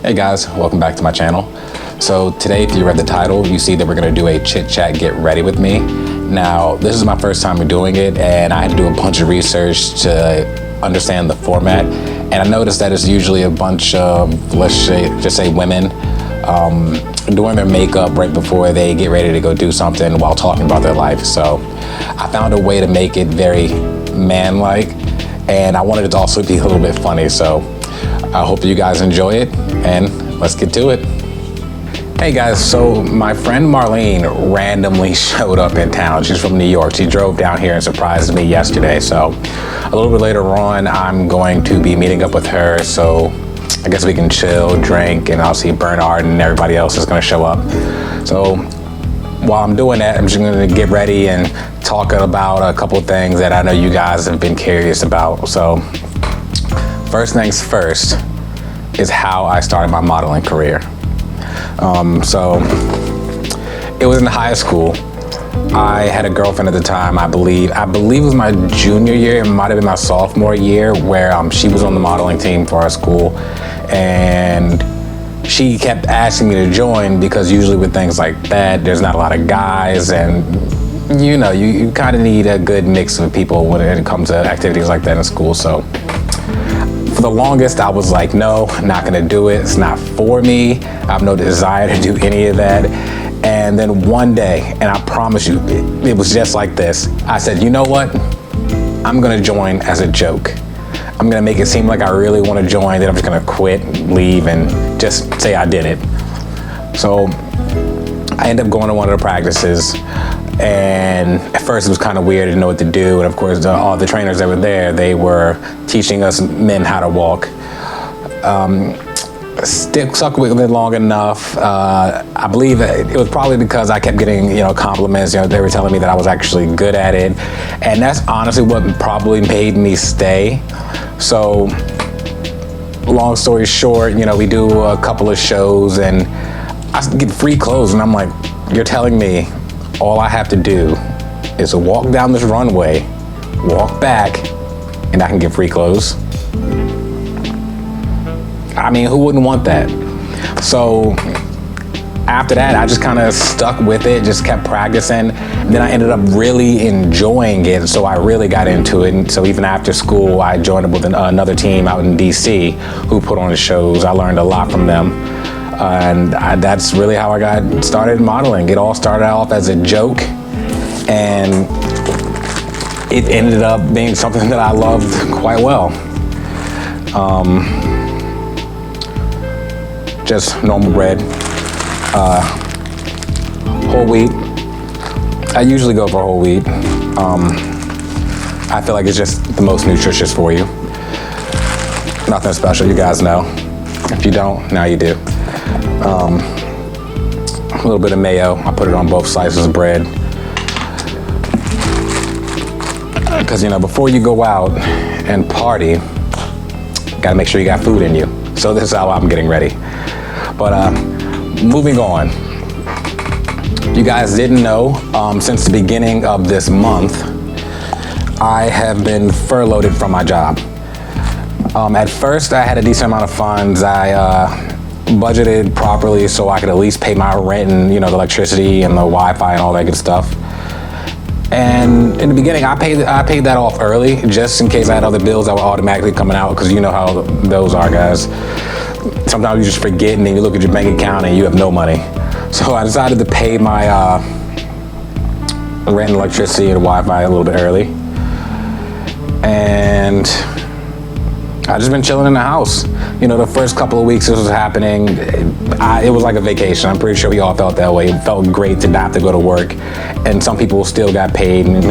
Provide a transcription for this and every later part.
Hey guys, welcome back to my channel. So today, if you read the title, you see that we're gonna do a chit chat get ready with me. Now, this is my first time doing it, and I had to do a bunch of research to understand the format. And I noticed that it's usually a bunch of, let's just say women, doing their makeup right before they get ready to go do something while talking about their life. So I found a way to make it very man-like, and I wanted it to also be a little bit funny. So I hope you guys enjoy it, and let's get to it. Hey guys, so my friend Marlene randomly showed up in town. She's from New York. She drove down here and surprised me yesterday. So a little bit later on, I'm going to be meeting up with her. So I guess we can chill, drink, and I'll see Bernard and everybody else is gonna show up. So while I'm doing that, I'm just gonna get ready and talk about a couple things that I know you guys have been curious about. So first things first is how I started my modeling career. So it was in high school. I had a girlfriend at the time, I believe it was my junior year, it might have been my sophomore year, where she was on the modeling team for our school, and she kept asking me to join because usually with things like that, there's not a lot of guys, and you know, you kind of need a good mix of people when it comes to activities like that in school. So for the longest, I was like, no, not gonna do it. It's not for me. I have no desire to do any of that. And then one day, and I promise you, it was just like this. I said, you know what? I'm gonna join as a joke. I'm gonna make it seem like I really wanna join, then I'm just gonna quit, leave, and just say I did it. So I ended up going to one of the practices, and at first it was kind of weird, I didn't know what to do. And of course, all the trainers that were there, they were teaching us men how to walk. Stuck with it long enough. I believe that it was probably because I kept getting, compliments. They were telling me that I was actually good at it, and that's honestly what probably made me stay. So, long story short, we do a couple of shows, and I get free clothes, and I'm like, you're telling me all I have to do is walk down this runway, walk back, and I can get free clothes? I mean, who wouldn't want that? So after that, I just kind of stuck with it, just kept practicing. And then I ended up really enjoying it, so I really got into it. And so even after school, I joined up with another team out in DC who put on the shows. I learned a lot from them. And that's really how I got started modeling. It all started off as a joke, and it ended up being something that I loved quite well. Just normal bread, whole wheat. I usually go for whole wheat. I feel like it's just the most nutritious for you. Nothing special, you guys know. If you don't, now you do. A little bit of mayo, I put it on both slices of bread. Because before you go out and party, you gotta make sure you got food in you. So this is how I'm getting ready. But moving on, you guys didn't know, since the beginning of this month, I have been furloughed from my job. At first, I had a decent amount of funds. I budgeted properly so I could at least pay my rent and the electricity and the Wi-Fi and all that good stuff. And in the beginning, I paid that off early just in case I had other bills that were automatically coming out, because you know how those are, guys. Sometimes you just forget, and then you look at your bank account and you have no money. So I decided to pay my rent and electricity and Wi-Fi a little bit early. And I've just been chilling in the house. The first couple of weeks this was happening, it was like a vacation. I'm pretty sure we all felt that way. It felt great to not have to go to work. And some people still got paid, and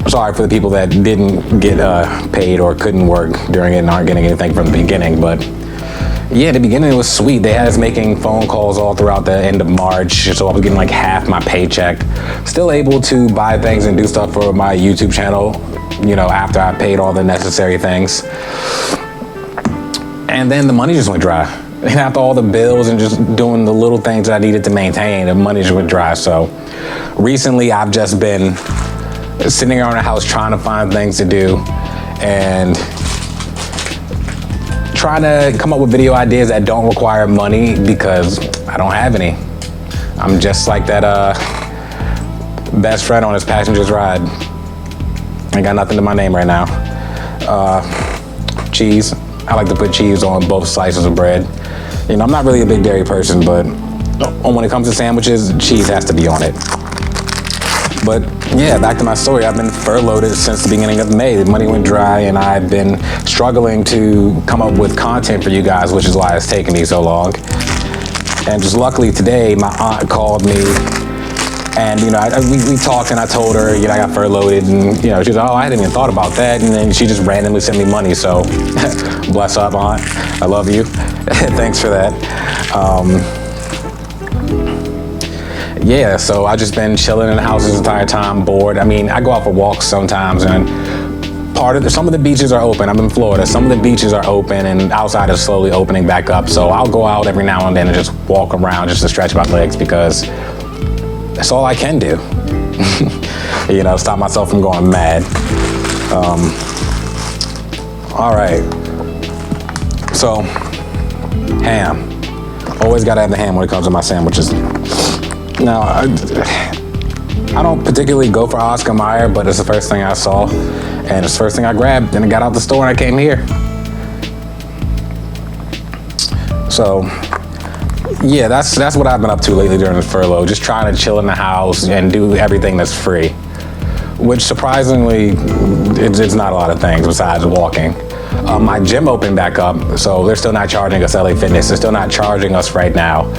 sorry for the people that didn't get paid or couldn't work during it and aren't getting anything from the beginning. But yeah, the beginning was sweet. They had us making phone calls all throughout the end of March, so I was getting like half my paycheck. Still able to buy things and do stuff for my YouTube channel, after I paid all the necessary things. And then the money just went dry. And after all the bills and just doing the little things that I needed to maintain, the money just went dry. So recently I've just been sitting around the house trying to find things to do and trying to come up with video ideas that don't require money because I don't have any. I'm just like that best friend on his passenger's ride. Ain't got nothing to my name right now. Cheese. I like to put cheese on both slices of bread. You know, I'm not really a big dairy person, but when it comes to sandwiches, cheese has to be on it. But yeah, back to my story. I've been furloughed since the beginning of May. The money went dry and I've been struggling to come up with content for you guys, which is why it's taken me so long. And just luckily today, my aunt called me and, you know, we talked and I told her, you know, I got furloughed and, you know, she was like, oh, I hadn't even thought about that. And then she just randomly sent me money. So bless up, aunt. I love you. Thanks for that. Yeah, so I've just been chilling in the house this entire time, bored. I mean, I go out for walks sometimes, and some of the beaches are open. I'm in Florida. Some of the beaches are open, and outside is slowly opening back up. So I'll go out every now and then and just walk around just to stretch my legs because that's all I can do. You know, stop myself from going mad. All right. So, ham. Always gotta have the ham when it comes to my sandwiches. Now, I don't particularly go for Oscar Mayer, but it's the first thing I saw, and it's the first thing I grabbed, and I got out the store and I came here. So, yeah, that's what I've been up to lately during the furlough, just trying to chill in the house and do everything that's free, which surprisingly, it's not a lot of things besides walking. My gym opened back up, so they're still not charging us. LA Fitness, they're still not charging us right now.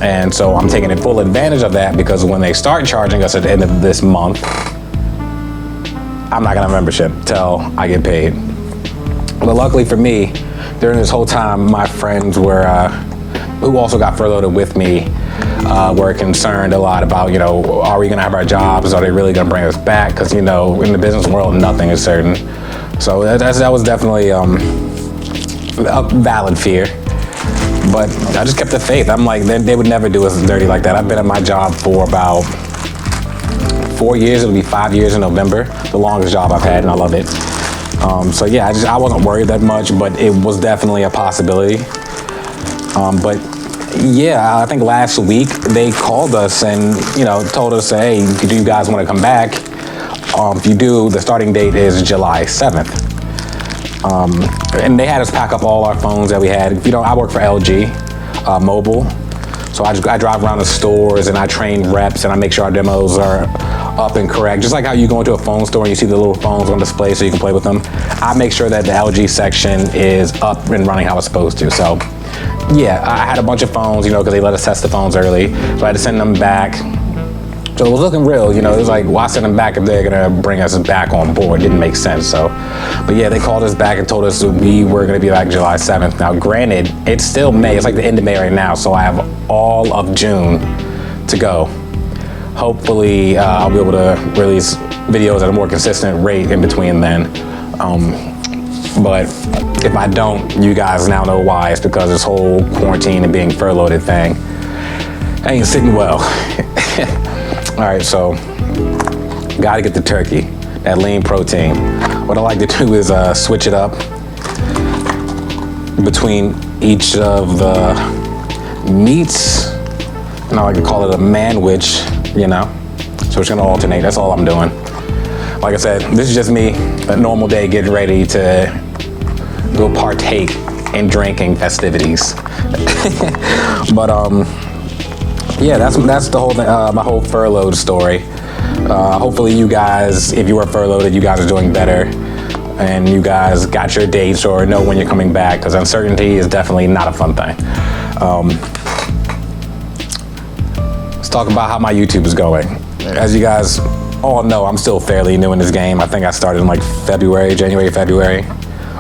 And so I'm taking full advantage of that because when they start charging us at the end of this month, I'm not gonna have membership till I get paid. But luckily for me, during this whole time, my friends were, who also got furloughed with me, were concerned a lot about, you know, are we gonna have our jobs? Are they really gonna bring us back? Because, you know, in the business world, nothing is certain. So that was definitely a valid fear. But I just kept the faith. I'm like, they would never do us dirty like that. I've been at my job for about 4 years. It'll be 5 years in November. The longest job I've had, and I love it. So yeah, I wasn't worried that much, but it was definitely a possibility. But yeah, I think last week they called us and, you know, told us, hey, do you guys want to come back? If you do, the starting date is July 7th. And they had us pack up all our phones that we had. You know, I work for LG Mobile, so I drive around the stores and I train reps and I make sure our demos are up and correct. Just like how you go into a phone store and you see the little phones on display so you can play with them. I make sure that the LG section is up and running how it's supposed to. So yeah, I had a bunch of phones, you know, because they let us test the phones early, so I had to send them back. So it was looking real, you know, it was like, why send them back if they're gonna bring us back on board? It didn't make sense, so. But yeah, they called us back and told us we were gonna be back July 7th. Now granted, it's still May, it's like the end of May right now, so I have all of June to go. Hopefully, I'll be able to release videos at a more consistent rate in between then. But if I don't, you guys now know why. It's because this whole quarantine and being furloughed thing ain't sitting well. All right, so gotta get the turkey, that lean protein. What I like to do is switch it up between each of the meats, and I like to call it a manwich, you know? So it's gonna alternate, that's all I'm doing. Like I said, this is just me, a normal day getting ready to go partake in drinking festivities. But yeah, that's the whole thing, my whole furloughed story. Hopefully you guys, if you were furloughed, you guys are doing better and you guys got your dates or know when you're coming back, because uncertainty is definitely not a fun thing. Let's talk about how my YouTube is going. As you guys all know, I'm still fairly new in this game. I think I started in like January, February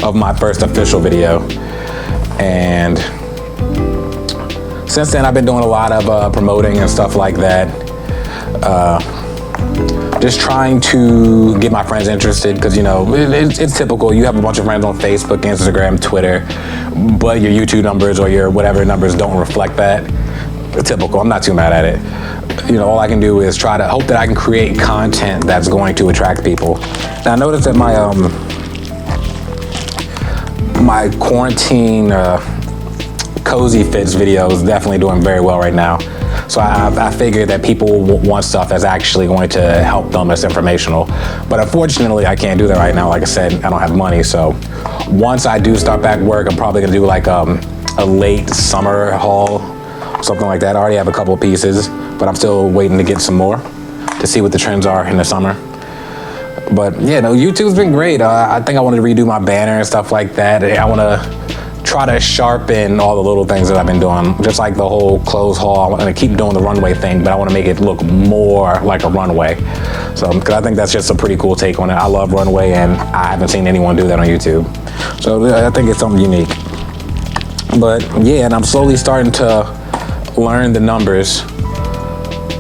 of my first official video. And since then, I've been doing a lot of promoting and stuff like that. Just trying to get my friends interested, because, you know, it's typical. You have a bunch of friends on Facebook, Instagram, Twitter, but your YouTube numbers or your whatever numbers don't reflect that. It's typical. I'm not too mad at it. You know, all I can do is try to hope that I can create content that's going to attract people. Now, I noticed that my quarantine cozy fits video is definitely doing very well right now. So I figured that people want stuff that's actually going to help them, that's informational. But unfortunately, I can't do that right now. Like I said, I don't have money. So once I do start back work, I'm probably gonna do like a late summer haul, something like that. I already have a couple of pieces, but I'm still waiting to get some more to see what the trends are in the summer. But yeah, no, YouTube's been great. I think I wanted to redo my banner and stuff like that. I want to try to sharpen all the little things that I've been doing, just like the whole clothes haul. I'm going to keep doing the runway thing, but I want to make it look more like a runway. So, because I think that's just a pretty cool take on it. I love runway, and I haven't seen anyone do that on YouTube. So I think it's something unique. But yeah, and I'm slowly starting to learn the numbers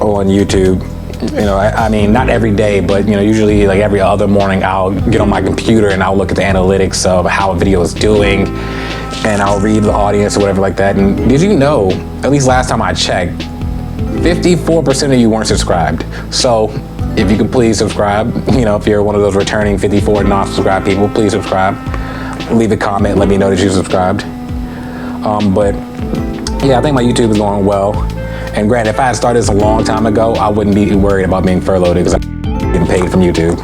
on YouTube. You know, I mean, not every day, but, you know, usually like every other morning I'll get on my computer and I'll look at the analytics of how a video is doing, and I'll read the audience or whatever like that. And did you know, at least last time I checked, 54% of you weren't subscribed. So if you could please subscribe, you know, if you're one of those returning 54 non-subscribed people, please subscribe. Leave a comment, let me know that you subscribed. But yeah, I think my YouTube is going well. And granted, if I had started this a long time ago, I wouldn't be worried about being furloughed because I'm getting paid from YouTube.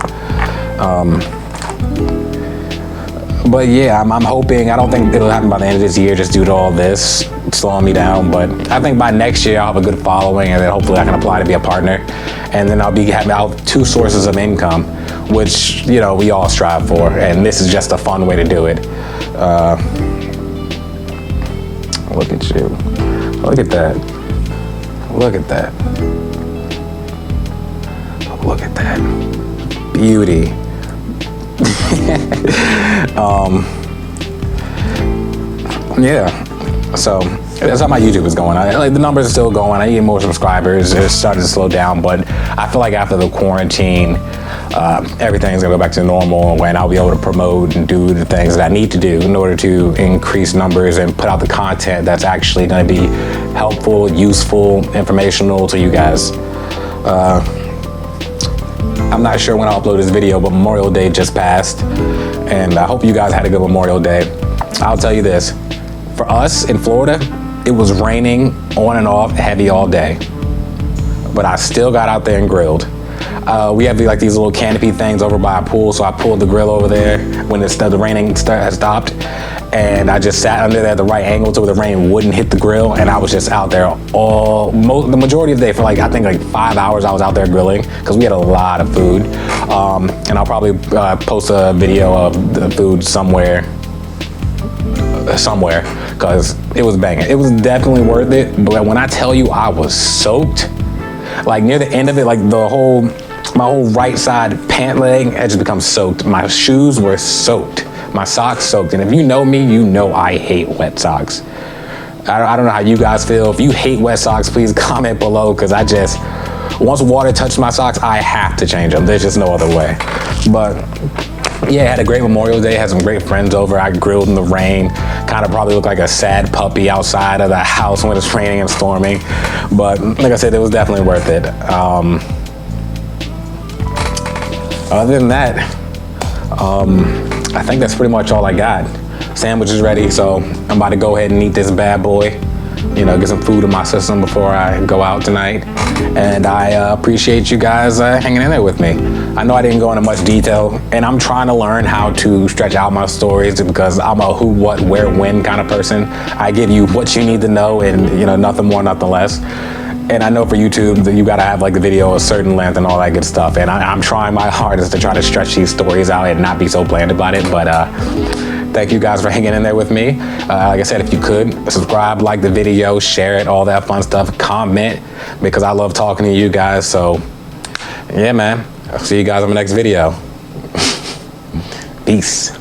But yeah, I'm hoping, I don't think it'll happen by the end of this year just due to all this slowing me down. But I think by next year I'll have a good following, and then hopefully I can apply to be a partner. And then I'll have two sources of income, which, you know, we all strive for. And this is just a fun way to do it. Look at you. Look at that. Look at that. Look at that. Beauty. Yeah. So that's how my YouTube is going. Like the numbers are still going. I need more subscribers. It's starting to slow down, but I feel like after the quarantine, everything's gonna go back to normal, and I'll be able to promote and do the things that I need to do in order to increase numbers and put out the content that's actually gonna be helpful, useful, informational to you guys. I'm not sure when I'll upload this video, but Memorial Day just passed, and I hope you guys had a good Memorial Day. I'll tell you this, for us in Florida, it was raining on and off heavy all day, but I still got out there and grilled. We have like these little canopy things over by our pool, so I pulled the grill over there when the raining had stopped, and I just sat under there at the right angle so the rain wouldn't hit the grill, and I was just out there the majority of the day for I think 5 hours I was out there grilling because we had a lot of food. And I'll probably post a video of the food somewhere because it was banging. It was definitely worth it, but when I tell you I was soaked, like near the end of it, like my whole right side pant leg had just become soaked. My shoes were soaked. My socks soaked. And if you know me, you know I hate wet socks. I don't know how you guys feel. If you hate wet socks, please comment below, because once water touches my socks, I have to change them. There's just no other way. But yeah, I had a great Memorial Day, had some great friends over. I grilled in the rain, kind of probably looked like a sad puppy outside of the house when it's raining and storming. But like I said, it was definitely worth it. Other than that, I think that's pretty much all I got. Sandwich is ready, so I'm about to go ahead and eat this bad boy. You know, get some food in my system before I go out tonight. And I appreciate you guys hanging in there with me. I know I didn't go into much detail, and I'm trying to learn how to stretch out my stories because I'm a who, what, where, when kind of person. I give you what you need to know, and you know, nothing more, nothing less. And I know for YouTube that you gotta have like the video a certain length and all that good stuff. And I'm trying my hardest to try to stretch these stories out and not be so bland about it. But thank you guys for hanging in there with me. Like I said, if you could, subscribe, like the video, share it, all that fun stuff, comment, because I love talking to you guys. So yeah, man, I'll see you guys on the next video. Peace.